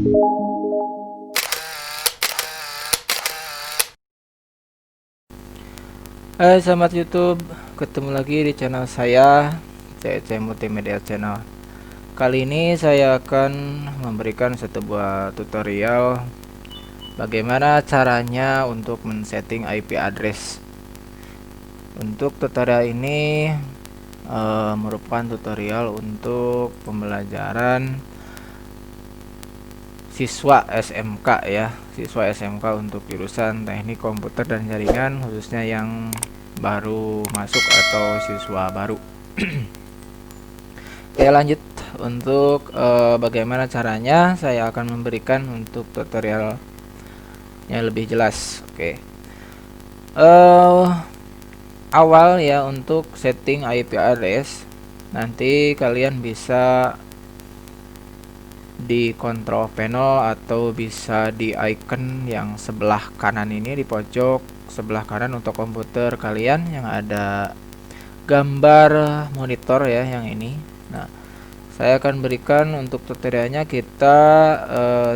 Hai sahabat YouTube, ketemu lagi di channel saya, CC Multimedia Channel. Kali ini saya akan memberikan sebuah tutorial bagaimana caranya untuk men-setting IP address. Untuk tutorial ini merupakan tutorial untuk pembelajaran siswa SMK ya, siswa SMK untuk jurusan Teknik Komputer dan Jaringan, khususnya yang baru masuk atau siswa baru. Oke, lanjut untuk bagaimana caranya, saya akan memberikan untuk tutorialnya lebih jelas. Oke, awal ya, untuk setting IP address nanti kalian bisa di control panel atau bisa di icon yang sebelah kanan ini, di pojok sebelah kanan untuk komputer kalian yang ada gambar monitor ya, yang ini. Nah, saya akan berikan untuk tutorialnya, kita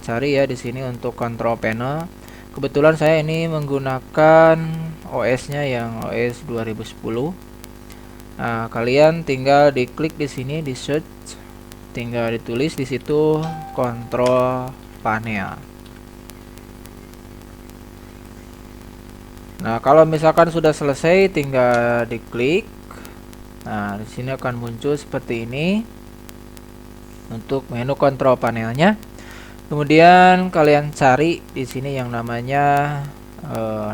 cari ya di sini untuk control panel. Kebetulan saya ini menggunakan OS-nya yang OS 2010. Nah, kalian tinggal diklik di sini di search, tinggal ditulis di situ control panel. Nah, kalau misalkan sudah selesai tinggal diklik. Nah, di sini akan muncul seperti ini untuk menu control panelnya. Kemudian kalian cari di sini yang namanya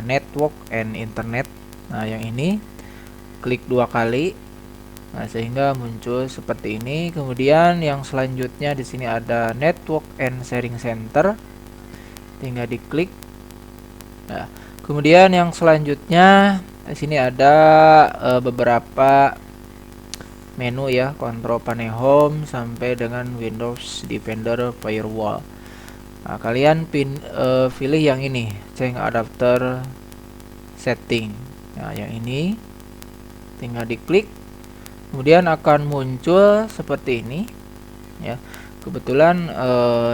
network and internet. Nah, yang ini klik 2 kali. Nah, sehingga muncul seperti ini. Kemudian yang selanjutnya di sini ada network and sharing center. Tinggal diklik. Nah, kemudian yang selanjutnya di sini ada beberapa menu ya, control panel home sampai dengan Windows Defender Firewall. Nah, kalian pilih yang ini, change adapter setting. Nah, yang ini tinggal diklik. Kemudian akan muncul seperti ini ya. Kebetulan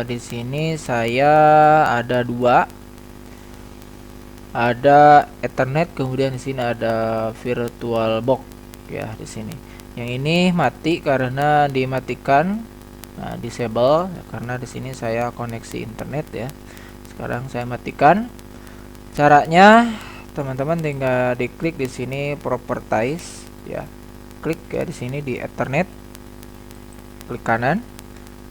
di sini saya ada dua, ada Ethernet, kemudian di sini ada VirtualBox ya. Di sini yang ini mati karena dimatikan, nah, disable ya, karena di sini saya koneksi internet ya. Sekarang saya matikan. Caranya teman-teman tinggal diklik di sini properties ya. Klik ya di sini di Ethernet, klik kanan,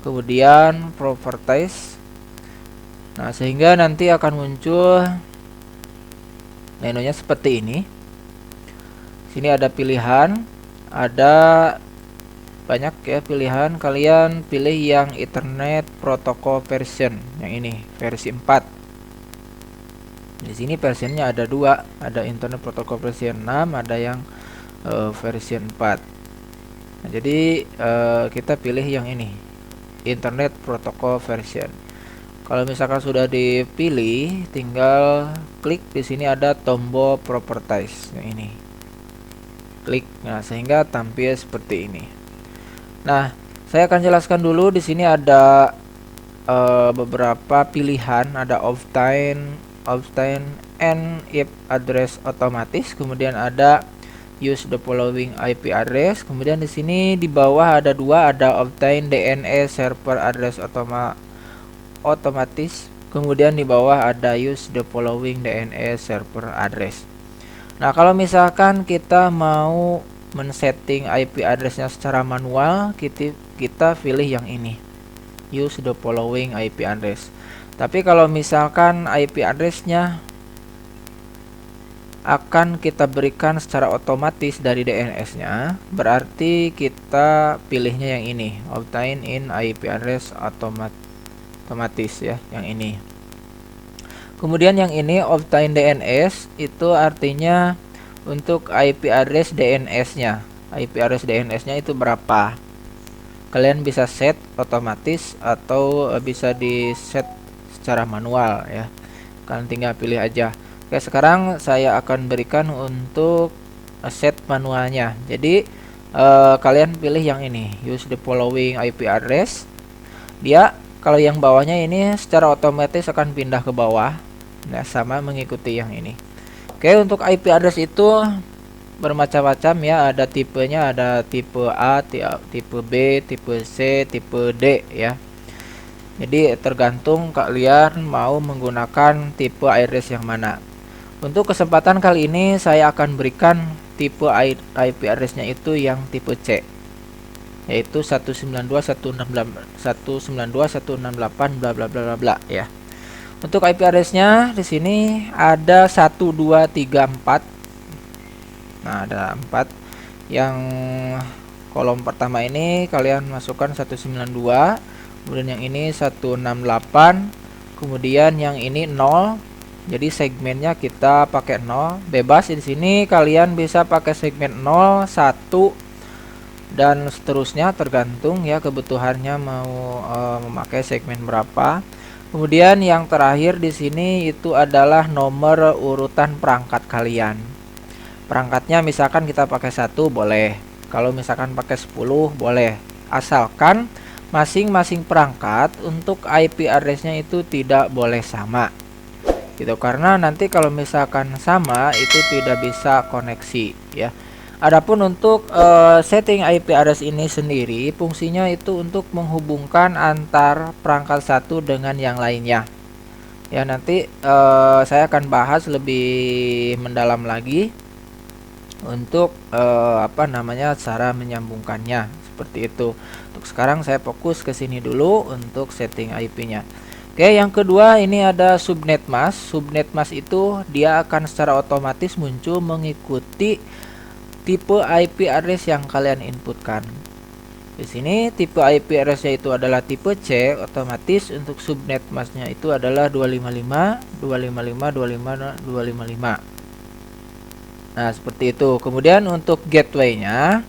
kemudian properties. Nah, sehingga nanti akan muncul menunya seperti ini. Sini ada pilihan, ada banyak ya pilihan. Kalian pilih yang Ethernet protocol version, yang ini versi 4. Di sini versionnya ada dua, ada Internet protocol version 6, ada yang version 4. Nah, jadi kita pilih yang ini, Internet protocol version. Kalau misalkan sudah dipilih, tinggal klik di sini ada tombol properties yang ini. Klik. Nah, sehingga tampil seperti ini. Nah, saya akan jelaskan dulu. Di sini ada beberapa pilihan, ada off time and IP address otomatis, kemudian ada use the following IP address. Kemudian di sini di bawah ada dua, ada obtain DNS server address otomatis. Kemudian di bawah ada use the following DNS server address. Nah, kalau misalkan kita mau men-setting IP addressnya secara manual, kita pilih yang ini, use the following IP address. Tapi kalau misalkan IP addressnya akan kita berikan secara otomatis dari DNS-nya, berarti kita pilihnya yang ini, obtain in IP address otomatis ya, yang ini. Kemudian yang ini obtain DNS, itu artinya untuk IP address DNS-nya. IP address DNS-nya itu berapa? Kalian bisa set otomatis atau bisa di set secara manual ya. Kalian tinggal pilih aja. Oke, sekarang saya akan berikan untuk set manualnya. Jadi kalian pilih yang ini, use the following IP address. Dia Kalau yang bawahnya ini secara otomatis akan pindah ke bawah. Nah, sama mengikuti yang ini. Oke, untuk IP address itu bermacam-macam ya, ada tipenya, ada tipe A, tipe B, tipe C, tipe D ya. Jadi tergantung kalian mau menggunakan tipe address yang mana. Untuk kesempatan kali ini saya akan berikan tipe IP address-nya itu yang tipe C, yaitu 192.168 bla bla bla bla bla ya. Untuk IP address-nya di sini ada 1 2 3 4. Nah, ada 4. Yang kolom pertama ini kalian masukkan 192, kemudian yang ini 168, kemudian yang ini 0. Jadi segmennya kita pakai 0, bebas di sini kalian bisa pakai segmen 0, 1 dan seterusnya, tergantung ya kebutuhannya mau memakai segmen berapa. Kemudian yang terakhir di sini itu adalah nomor urutan perangkat kalian. Perangkatnya misalkan kita pakai 1 boleh, kalau misalkan pakai 10 boleh, asalkan masing-masing perangkat untuk IP address-nya itu tidak boleh sama gitu, karena nanti kalau misalkan sama itu tidak bisa koneksi ya. Adapun untuk setting IP address ini sendiri, fungsinya itu untuk menghubungkan antar perangkat satu dengan yang lainnya ya. Nanti saya akan bahas lebih mendalam lagi untuk cara menyambungkannya seperti itu. Untuk sekarang saya fokus ke sini dulu untuk setting IP-nya. Oke, yang kedua ini ada subnet mask. Subnet mask itu dia akan secara otomatis muncul mengikuti tipe IP address yang kalian inputkan. Di sini tipe IP address-nya itu adalah tipe C, otomatis untuk subnet mask-nya itu adalah 255.255.255. Nah, seperti itu. Kemudian untuk gateway-nya,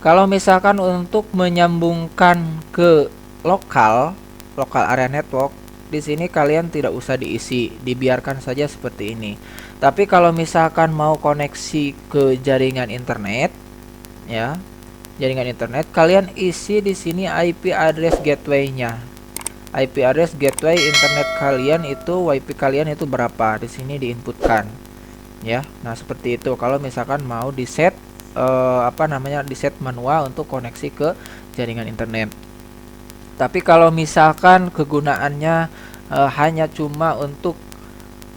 kalau misalkan untuk menyambungkan ke lokal area network, di sini kalian tidak usah diisi, dibiarkan saja seperti ini. Tapi kalau misalkan mau koneksi ke jaringan internet ya, jaringan internet, kalian isi di sini IP address gateway-nya. IP address gateway internet kalian itu, WiFi kalian itu berapa, di sini diinputkan ya. Nah, seperti itu kalau misalkan mau di set di set manual untuk koneksi ke jaringan internet. Tapi kalau misalkan kegunaannya hanya cuma untuk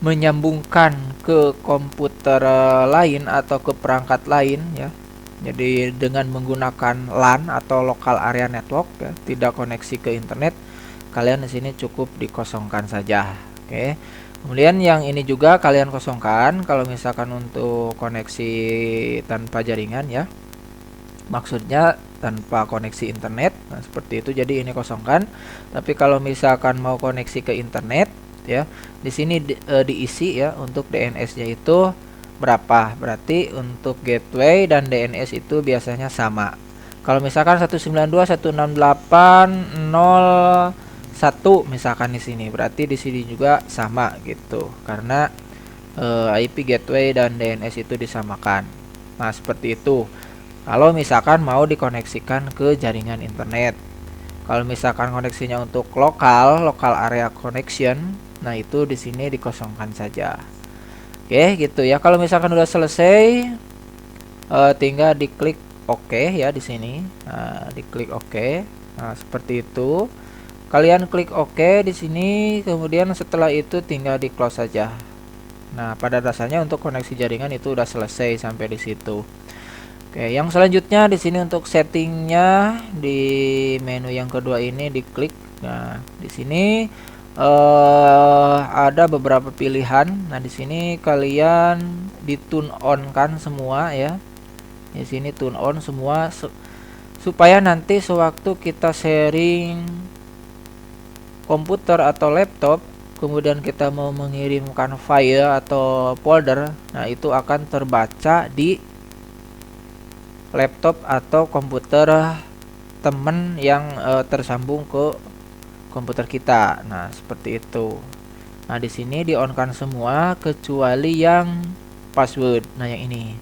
menyambungkan ke komputer lain atau ke perangkat lain ya, jadi dengan menggunakan LAN atau local area network ya, tidak koneksi ke internet, kalian di sini cukup dikosongkan saja. Oke. Kemudian yang ini juga kalian kosongkan kalau misalkan untuk koneksi tanpa jaringan ya, maksudnya tanpa koneksi internet. Nah, seperti itu, jadi ini kosongkan. Tapi kalau misalkan mau koneksi ke internet ya, di sini diisi ya untuk DNS-nya itu berapa. Berarti untuk gateway dan DNS itu biasanya sama. Kalau misalkan 192.168.0.1 misalkan di sini, berarti di sini juga sama gitu. Karena IP gateway dan DNS itu disamakan. Nah, seperti itu. Kalau misalkan mau dikoneksikan ke jaringan internet. Kalau misalkan koneksinya untuk local area connection, nah itu di sini dikosongkan saja. Oke, gitu ya. Kalau misalkan udah selesai, tinggal diklik OK ya di sini. Nah, diklik OK. Nah, seperti itu. Kalian klik OK di sini, kemudian setelah itu tinggal di close saja. Nah, pada dasarnya untuk koneksi jaringan itu udah selesai sampai di situ. Oke, yang selanjutnya di sini untuk settingnya di menu yang kedua ini diklik. Nah, di sini ada beberapa pilihan. Nah, di sini kalian di tune on kan semua ya. Di sini tune on semua supaya nanti sewaktu kita sharing komputer atau laptop, kemudian kita mau mengirimkan file atau folder, nah itu akan terbaca di laptop atau komputer temen yang tersambung ke komputer kita. Nah, seperti itu. Nah, di sini di on kan semua kecuali yang password. Nah, yang ini.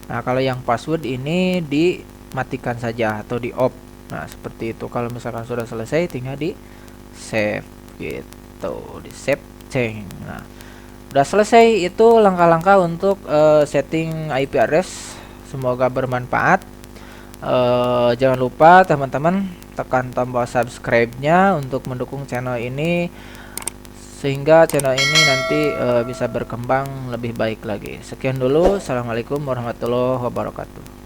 Nah, kalau yang password ini dimatikan saja atau di off Nah, seperti itu. Kalau misalkan sudah selesai, tinggal di save gitu, di save change. Nah, udah selesai. Itu langkah-langkah untuk setting IP address. Semoga bermanfaat. Jangan lupa teman-teman tekan tombol subscribe-nya untuk mendukung channel ini, sehingga channel ini nanti bisa berkembang lebih baik lagi. Sekian dulu. Assalamualaikum warahmatullahi wabarakatuh.